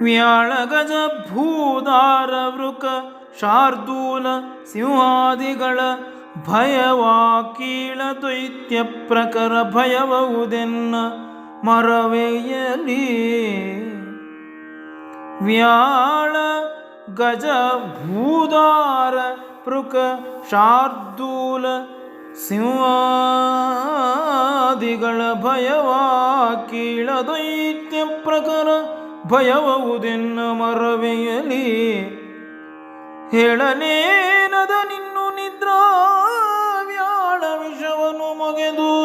ವ್ಯಾಳಗಜ ಭೂದಾರ ವೃಕ ಶಾರ್ದೂಲ ಸಿಂಹಾದಿಗಳ ಭಯವಾಕೀಳ ದೈತ್ಯ ಪ್ರಕರ ಭಯವವುದೆನ್ನ ಮರವೆಯಲಿ. ವ್ಯಾಳ ಗಜ ಭೂದಾರ ಪೃಕ ಶಾರ್ದೂಲ ಸಿಂಹಾದಿಗಳ ಭಯವಾಕೀಳ ದೈತ್ಯ ಪ್ರಕರ ಭಯವವುದೆನ್ನ ಮರವೆಯಲಿ. ಹೇಳಲೇನದ ನಿನ್ನು ನಿದ್ರಾ ವ್ಯಾಳ ವಿಷವನು ಮೊಗೆದು,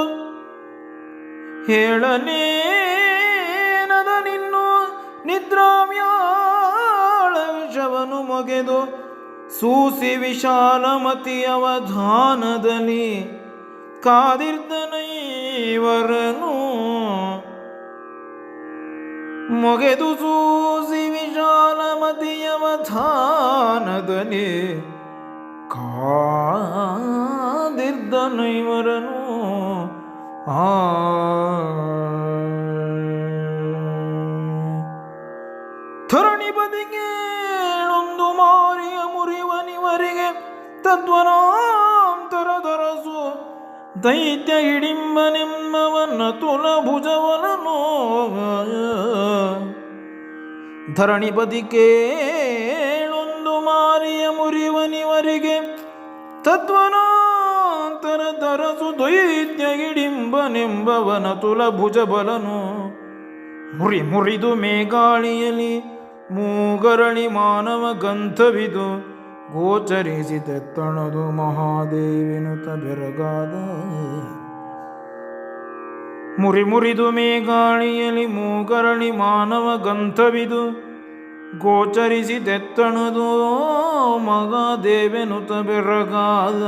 ಹೇಳಲೇನದ ನಿನ್ನು ನಿದ್ರಾ ವ್ಯಾಳ ವಿಷವನು ಮೊಗೆದು ಸೂಸಿ ವಿಶಾಲಮತಿ ಅವಧಾನದಲ್ಲಿ ಕಾದಿರ್ದನೈವರನು. ಮೊಗೆದು ಸೂಸಿ ವಿಶಾಲಮತಿಯವಧಾನದಲ್ಲಿ ಕಾದಿರ್ದನೈವರನು. ಧರಣಿ ಬದಿಗೇಳೊಂದು ಮಾರಿಯ ಮುರಿವನಿವರಿಗೆ ತದ್ವನಾಂತರ ದರಸು ದೈತ್ಯ ಹಿಡಿಂಬನೆಂಬವನ ತುಲಭುಜವನನು. ಧರಣಿ ಬದಿಗೇಳೊಂದು ಮಾರಿಯ ಮುರಿವನಿವರಿಗೆ ತದ್ವನಾಂತರ ದರಸು ದೈತ್ಯ ಹಿಡಿಂಬನೆಂಬವನ ತುಲಭುಜಬಲನು. ಮುರಿದು ಮೇಗಾಳಿಯಲಿ ಮೂಗರಳಿ ಮಾನವ ಗಂಧವಿದು ಗೋಚರಿಸಿದೆತ್ತಣದು ಮಹಾದೇವಿನುತ ಬೆರಗಾದ. ಮುರಿದು ಮೇಗಾಳಿಯಲಿ ಮೂಗರಳಿ ಮಾನವ ಗಂಧವಿದು ಗೋಚರಿಸಿದೆತ್ತಣದು ಮಹಾದೇವೆನುತ ಬೆರಗಾದ.